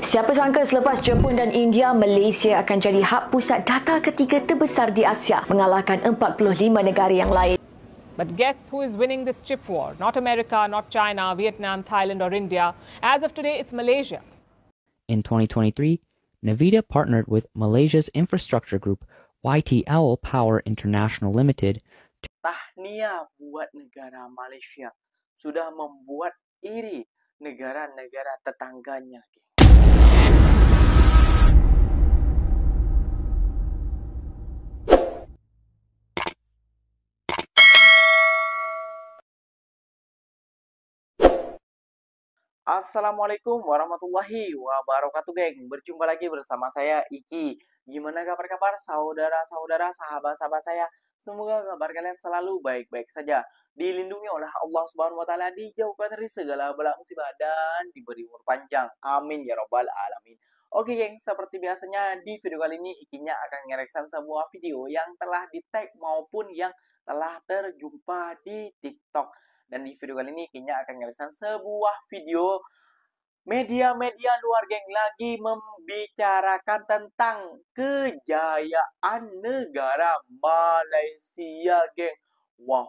Siapa sangka selepas Jepun dan India, Malaysia akan jadi hub pusat data ketiga terbesar di Asia, mengalahkan 45 negara yang lain. But guess who is winning this chip war? Not America, not China, Vietnam, Thailand or India. As of today, it's Malaysia. In 2023, Nvidia partnered with Malaysia's infrastructure group YTL Power International Limited. Tahniah buat negara Malaysia sudah membuat iri negara-negara tetangganya. Assalamualaikum warahmatullahi wabarakatuh, geng. Berjumpa lagi bersama saya, Iki. Gimana kabar saudara-saudara, sahabat-sahabat saya? Semoga kabar kalian selalu baik-baik saja. Dilindungi oleh Allah Subhanahu wa taala, dijauhkan dari segala bala musibah dan diberi umur panjang. Amin ya rabbal alamin. Oke, geng, seperti biasanya di video kali ini Ikinya akan ngereaction sebuah video yang telah di-tag maupun yang telah terjumpa di TikTok. Dan di video kali ini Ikinya akan ngereaction sebuah video media-media luar, geng, lagi membicarakan tentang kejayaan negara Malaysia, geng. Wah.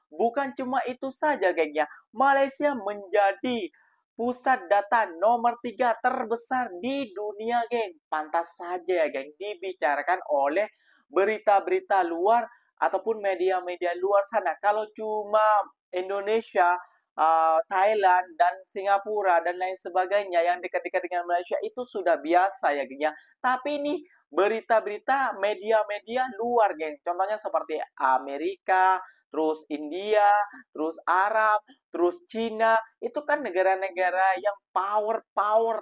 Bukan cuma itu saja, geng, ya. Malaysia menjadi pusat data nomor 3 terbesar di dunia, geng. Pantas saja ya, geng, dibicarakan oleh berita-berita luar ataupun media-media luar sana. Kalau cuma Indonesia, Thailand dan Singapura dan lain sebagainya yang dekat-dekat dengan Malaysia itu sudah biasa ya, geng, ya. Tapi ini berita-berita media-media luar, geng. Contohnya seperti Amerika, terus India, terus Arab, terus Cina. Itu kan negara-negara yang power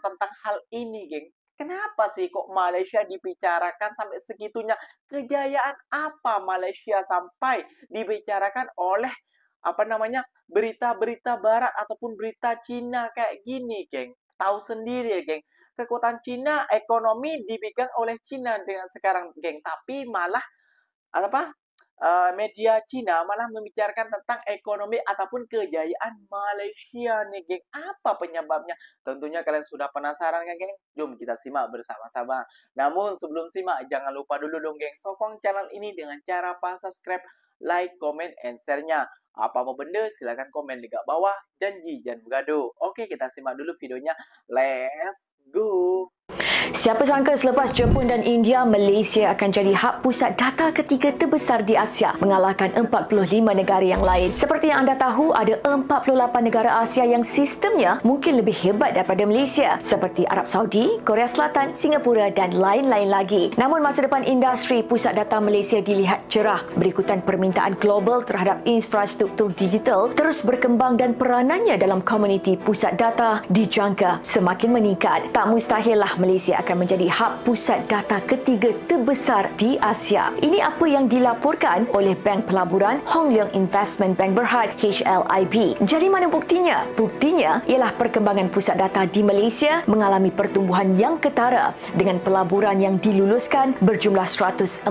tentang hal ini, geng. Kenapa sih kok Malaysia dibicarakan sampai segitunya? Kejayaan apa Malaysia sampai dibicarakan oleh berita-berita barat ataupun berita Cina kayak gini, geng? Tahu sendiri ya, geng. Kekuatan Cina, ekonomi dipegang oleh Cina dengan sekarang, geng. Tapi malah media Cina malah membicarakan tentang ekonomi ataupun kejayaan Malaysia nih, geng. Apa penyebabnya? Tentunya kalian sudah penasaran kan, geng? Jom kita simak bersama-sama. Namun sebelum simak, jangan lupa dulu dong, geng, sokong channel ini dengan cara subscribe, like, comment, and share-nya. Apa-apa benda silahkan komen di bawah. Janji jangan bergaduh. Oke, kita simak dulu videonya. Let's go. Siapa sangka selepas Jepun dan India, Malaysia akan jadi hub pusat data ketiga terbesar di Asia, mengalahkan 45 negara yang lain. Seperti yang anda tahu, ada 48 negara Asia yang sistemnya mungkin lebih hebat daripada Malaysia, seperti Arab Saudi, Korea Selatan, Singapura dan lain-lain lagi. Namun masa depan industri pusat data Malaysia dilihat cerah berikutan permintaan global terhadap infrastruktur digital terus berkembang dan peranannya dalam komuniti pusat data dijangka semakin meningkat. Tak mustahillah Malaysia akan menjadi hub pusat data ketiga terbesar di Asia. Ini apa yang dilaporkan oleh Bank Pelaburan Hong Leong Investment Bank Berhad HLIB. Jadi mana buktinya? Buktinya ialah perkembangan pusat data di Malaysia mengalami pertumbuhan yang ketara dengan pelaburan yang diluluskan berjumlah 114.7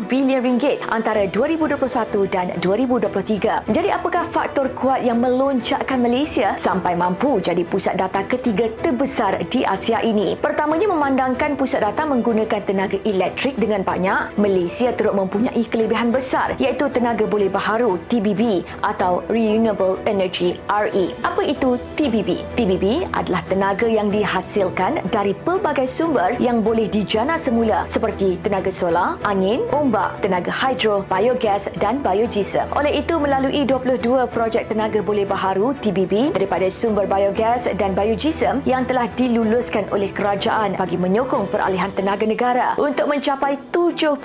bilion ringgit antara 2021 dan 2023. Jadi apakah faktor kuat yang meloncakkan Malaysia sampai mampu jadi pusat data ketiga terbesar di Asia ini? Pertamanya, memandangkan pusat data menggunakan tenaga elektrik dengan banyak, Malaysia turut mempunyai kelebihan besar iaitu tenaga boleh baharu TBB atau Renewable Energy RE. Apa itu TBB? TBB adalah tenaga yang dihasilkan dari pelbagai sumber yang boleh dijana semula seperti tenaga solar, angin, ombak, tenaga hidro, biogas dan biodiesel. Oleh itu, melalui 22 projek tenaga boleh baharu TBB daripada sumber biogas dan biodiesel yang telah diluluskan oleh kerajaan bagi menyokong peralihan tenaga negara untuk mencapai 70%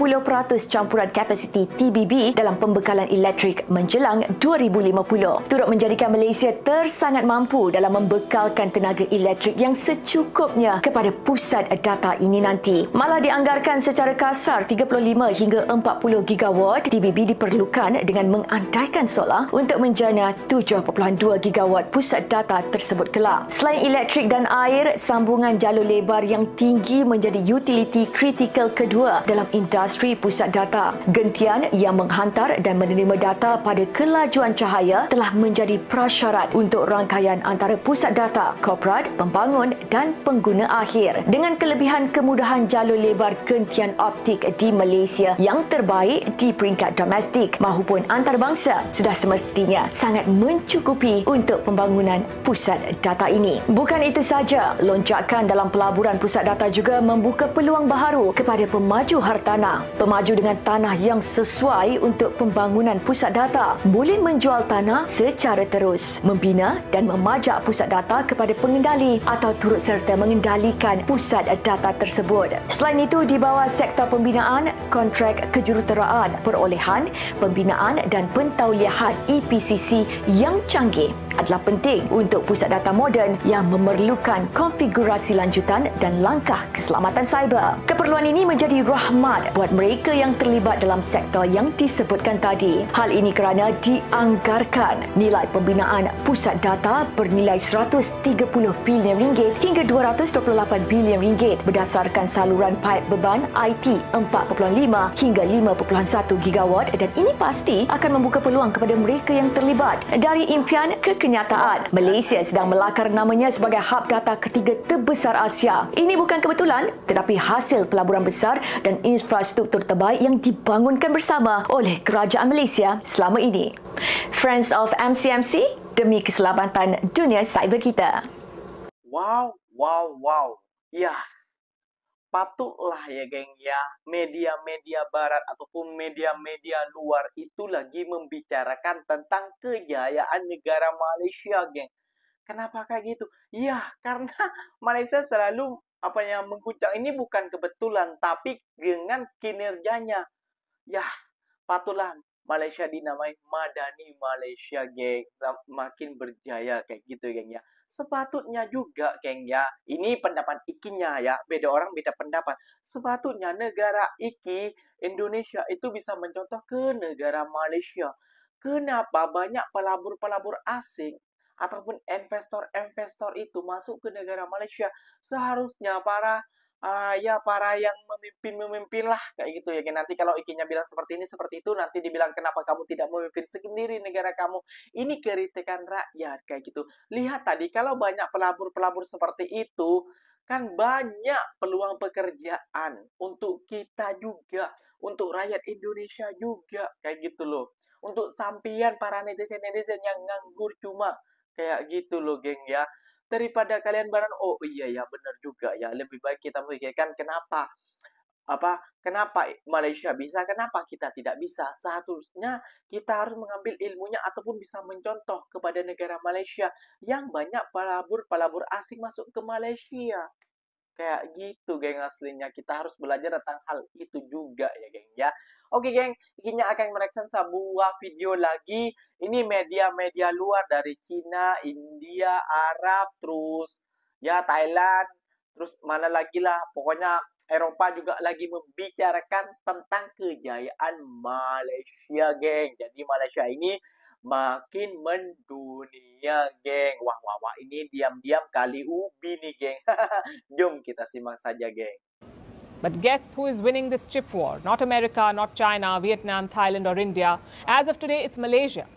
campuran kapasiti TBB dalam pembekalan elektrik menjelang 2050. Turut menjadikan Malaysia tersangat mampu dalam membekalkan tenaga elektrik yang secukupnya kepada pusat data ini nanti. Malah dianggarkan secara kasar 35 hingga 40 gigawatt TBB diperlukan dengan mengandaikan solar untuk menjana 7.2 gigawatt pusat data tersebut kelak. Selain elektrik dan air, sambungan kebutuhan jalur lebar yang tinggi menjadi utility kritikal kedua dalam industri pusat data. Gentian yang menghantar dan menerima data pada kelajuan cahaya telah menjadi prasyarat untuk rangkaian antara pusat data, korporat, pembangun dan pengguna akhir. Dengan kelebihan kemudahan jalur lebar gentian optik di Malaysia yang terbaik di peringkat domestik mahupun antarabangsa, sudah semestinya sangat mencukupi untuk pembangunan pusat data ini. Bukan itu saja, lonjakan dalam pelaburan pusat data juga membuka peluang baharu kepada pemaju hartanah. Pemaju dengan tanah yang sesuai untuk pembangunan pusat data boleh menjual tanah secara terus, membina dan memajak pusat data kepada pengendali atau turut serta mengendalikan pusat data tersebut. Selain itu, di bawah sektor pembinaan, kontrak kejuruteraan, perolehan, pembinaan dan pentauliahan EPCC yang canggih adalah penting untuk pusat data moden yang memerlukan konfigurasi lanjutan dan langkah keselamatan cyber. Keperluan ini menjadi rahmat buat mereka yang terlibat dalam sektor yang disebutkan tadi. Hal ini kerana dianggarkan nilai pembinaan pusat data bernilai RM130 bilion hingga RM228 bilion berdasarkan saluran paip beban IT 4.5 hingga 5.1 gigawatt, dan ini pasti akan membuka peluang kepada mereka yang terlibat. Dari impian ke kenyataan, Malaysia sedang melakar namanya sebagai hub data ketiga terbesar Asia. Ini bukan kebetulan, tetapi hasil pelaburan besar dan infrastruktur terbaik yang dibangunkan bersama oleh Kerajaan Malaysia selama ini. Friends of MCMC, demi keselamatan dunia cyber kita. Wow. Ya, patutlah ya geng ya, media-media barat ataupun media-media luar itu lagi membicarakan tentang kejayaan negara Malaysia, geng. Kenapa kayak gitu? Ya, karena Malaysia selalu mengguncang. Ini bukan kebetulan, tapi dengan kinerjanya. Ya, patutlah Malaysia dinamai Madani Malaysia, geng. Makin berjaya kayak gitu, geng ya. Sepatutnya juga, geng ya. Ini pendapat Ikinya ya. Beda orang beda pendapat. Sepatutnya negara Iki, Indonesia itu bisa mencontoh ke negara Malaysia. Kenapa banyak pelabur-pelabur asing ataupun investor-investor itu masuk ke negara Malaysia? Seharusnya para yang memimpin lah kayak gitu ya. Nanti kalau Ikinya bilang seperti ini seperti itu, nanti dibilang kenapa kamu tidak memimpin sendiri negara kamu. Ini kritikan rakyat kayak gitu. Lihat tadi kalau banyak pelabur-pelabur seperti itu, kan banyak peluang pekerjaan untuk kita juga, untuk rakyat Indonesia juga kayak gitu loh. Untuk sampian para netizen-netizen yang nganggur cuma kayak gitu loh, geng ya. Daripada kalian barang, oh iya ya benar juga ya, lebih baik kita memikirkan kenapa Malaysia bisa, kenapa kita tidak bisa. Seharusnya kita harus mengambil ilmunya ataupun bisa mencontoh kepada negara Malaysia yang banyak pelabur asing masuk ke Malaysia. Kayak gitu, geng, aslinya. Kita harus belajar tentang hal itu juga ya, geng, ya. Oke, geng, Ikinya akan mereaction sebuah video lagi. Ini media-media luar dari Cina, India, Arab, terus ya Thailand, terus mana lagi lah. Pokoknya Eropa juga lagi membicarakan tentang kejayaan Malaysia, geng. Jadi Malaysia ini makin mendunia, geng. Wah, ini diam-diam kali ubi nih, geng. Jom kita simak saja, geng. But guess who is winning this chip war? Not America, not China, Vietnam, Thailand or India. As of today, it's Malaysia.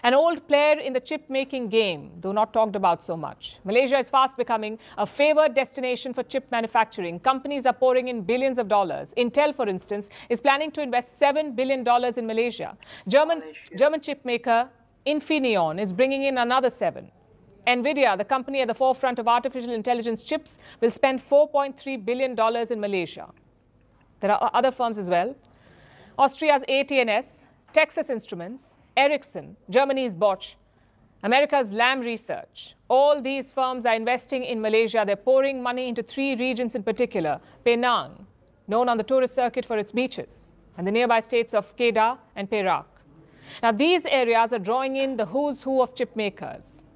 An old player in the chip-making game, though not talked about so much. Malaysia is fast becoming a favored destination for chip manufacturing. Companies are pouring in billions of dollars. Intel, for instance, is planning to invest $7 billion in Malaysia. German chip maker Infineon is bringing in another 7. NVIDIA, the company at the forefront of artificial intelligence chips, will spend $4.3 billion in Malaysia. There are other firms as well. Austria's AT&S, Texas Instruments, Ericsson, Germany's Bosch, America's Lam Research. All these firms are investing in Malaysia. They're pouring money into 3 regions in particular. Penang, known on the tourist circuit for its beaches, and the nearby states of Kedah and Perak. Now, these areas are drawing in the who's who of chip makers.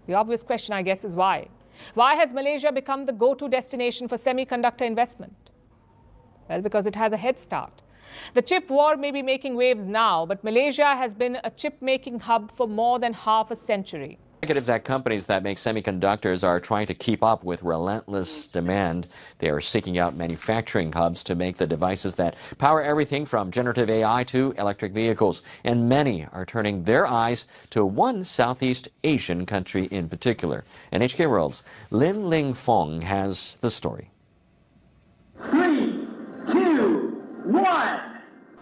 The obvious question, I guess, is why? Why has Malaysia become the go-to destination for semiconductor investment? Well, because it has a head start. The chip war may be making waves now, but Malaysia has been a chip-making hub for more than half a century. Executives at companies that make semiconductors are trying to keep up with relentless demand. They are seeking out manufacturing hubs to make the devices that power everything from generative AI to electric vehicles. And many are turning their eyes to one Southeast Asian country in particular. NHK World's Lim Ling Fong has the story. 3, 2, 1.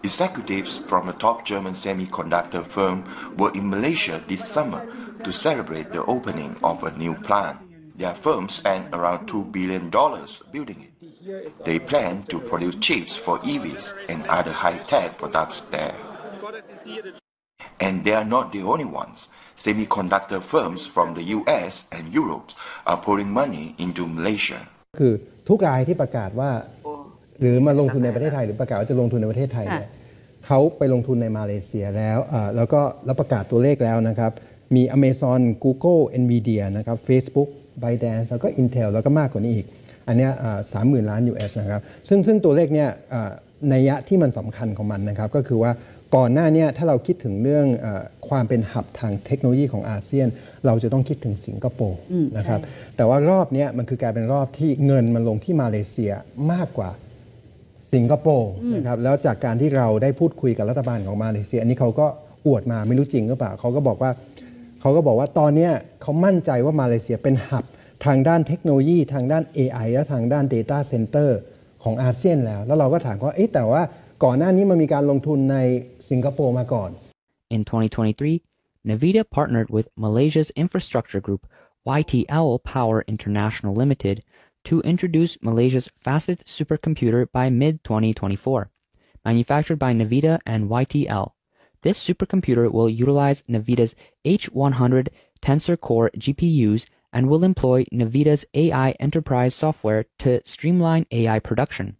Executives from a top German semiconductor firm were in Malaysia this summer to celebrate the opening of a new plant. Their firm spent around $2 billion building it. They plan to produce chips for EVs and other high-tech products there. And they are not the only ones. Semiconductor firms from the US and Europe are pouring money into Malaysia. คือทุกรายที่ประกาศว่าหรือมาลงทุนในประเทศไทยหรือประกาศว่าจะลงทุนในประเทศไทยเนี่ยเขาไปลงทุนในมาเลเซียแล้วก็ประกาศตัวเลขแล้วนะครับมี Amazon Google Nvidia นะครับ Facebook ByteDance แล้วก็ Intel แล้วก็มากกว่านี้อีกอันเนี้ย30,000 ล้าน US นะครับซึ่งตัวเลขเนี่ยนัยยะที่มันสำคัญของมันนะครับก็คือว่าก่อนหน้านี้ถ้าเราคิดถึงเรื่องความเป็นหับทางเทคโนโลยีของอาเซียนเราจะต้องคิดถึงสิงคโปร์นะครับแต่ว่ารอบนี้มันคือกลายเป็นรอบที่เงินมันลงที่มาเลเซียมากกว่าสิงคโปร์นะครับแล้วจากการที่เราได้พูดคุยกับรัฐบาลของมาเลเซียอันนี้เขาก็อวดมาไม่รู้จริงหรือเปล่าเขาก็บอกว่าตอนนี้เขามั่นใจว่ามาเลเซียเป็นหับทางด้านเทคโนโลยีทางด้าน AI และทางด้าน Data Center ของอาเซียนแล้วเราก็ถามว่าแต่ว่าก่อนหน้านี้มันมีการลงทุนในสิงคโปร์มาก่อน In 2023, NVIDIA partnered with Malaysia's infrastructure group YTL Power International Limited to introduce Malaysia's fastest supercomputer by mid-2024. Manufactured by NVIDIA and YTL, this supercomputer will utilize NVIDIA's H100 Tensor Core GPUs and will employ NVIDIA's AI enterprise software to streamline AI production.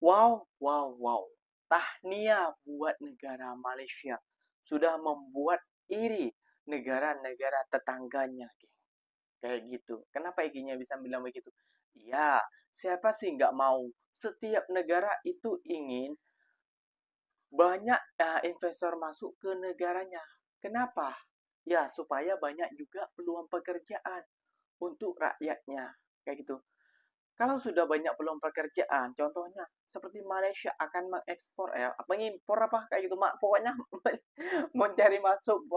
Wow. Tahniah buat negara Malaysia. Sudah membuat iri negara-negara tetangganya. Kayak gitu. Kenapa IG-nya bisa bilang begitu? Ya, siapa sih nggak mau? Setiap negara itu ingin banyak investor masuk ke negaranya. Kenapa? Ya, supaya banyak juga peluang pekerjaan untuk rakyatnya. Kayak gitu. Kalau sudah banyak peluang pekerjaan, contohnya seperti Malaysia akan mengimpor kayak gitu, pokoknya mencari masuk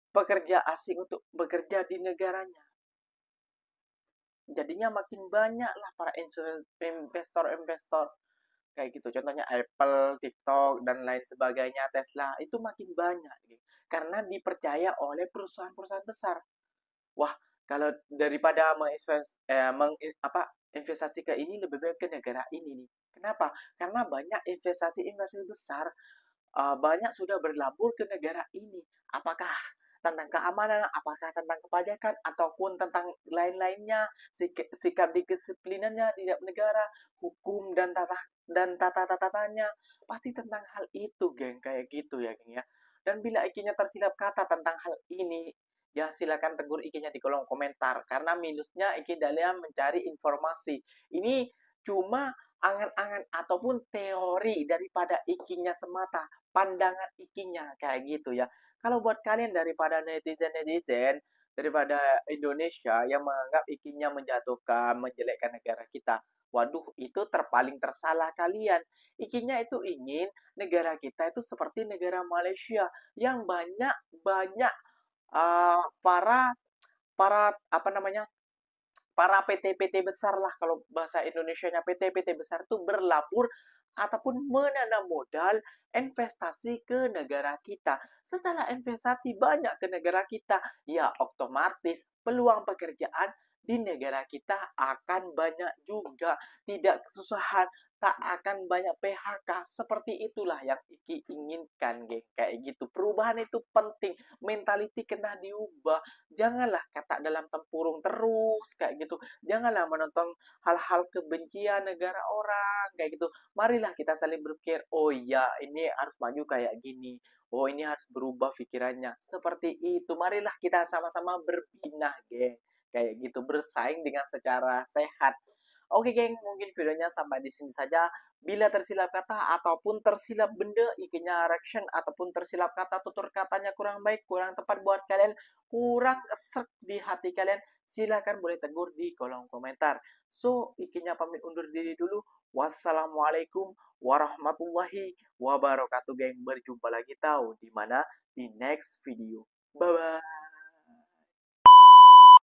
pekerja asing untuk bekerja di negaranya. Jadinya makin banyak lah para investor kayak gitu. Contohnya Apple, TikTok dan lain sebagainya, Tesla itu makin banyak gitu. Karena dipercaya oleh perusahaan-perusahaan besar. Wah, kalau daripada investasi ke ini lebih baik ke negara ini nih. Kenapa? Karena banyak investasi besar banyak sudah berlabur ke negara ini. Apakah tentang keamanan, apakah tentang kepajakan, ataupun tentang lain-lainnya, sikap disiplinannya di negara, hukum dan tata-tatanya, pasti tentang hal itu, geng, kayak gitu ya, geng ya. Dan bila IG-nya tersilap kata tentang hal ini, ya silakan tegur IG-nya di kolom komentar karena minusnya IG dalam mencari informasi. Ini cuma angan-angan ataupun teori daripada IG-nya semata, pandangan IG-nya kayak gitu ya. Kalau buat kalian daripada netizen daripada Indonesia yang menganggap IG-nya menjatuhkan, menjelekkan negara kita, waduh, itu paling tersalah kalian. IG-nya itu ingin negara kita itu seperti negara Malaysia yang banyak para PT-PT besar lah, kalau bahasa Indonesianya PT-PT besar itu berlabur ataupun menanam modal investasi ke negara kita. Setelah investasi banyak ke negara kita, ya otomatis peluang pekerjaan di negara kita akan banyak juga. Tidak kesusahan, tak akan banyak PHK. Seperti itulah yang Iki inginkan, geng. Kayak gitu. Perubahan itu penting. Mentality kena diubah. Janganlah kata dalam tempurung terus kayak gitu. Janganlah menonton hal-hal kebencian negara orang kayak gitu. Marilah kita saling berpikir, oh ya, ini harus maju kayak gini. Oh, ini harus berubah pikirannya. Seperti itu. Marilah kita sama-sama berpindah, geng. Kayak gitu, bersaing dengan secara sehat. Oke geng, mungkin videonya sampai di sini saja. Bila tersilap kata ataupun tersilap benda, ikinya reaction ataupun tersilap kata, tutur katanya kurang baik, kurang tepat buat kalian, kurang esek di hati kalian, silakan boleh tegur di kolom komentar. So, ikinya pamit undur diri dulu. Wassalamualaikum warahmatullahi wabarakatuh geng. Berjumpa lagi tahu di mana di next video. Bye bye.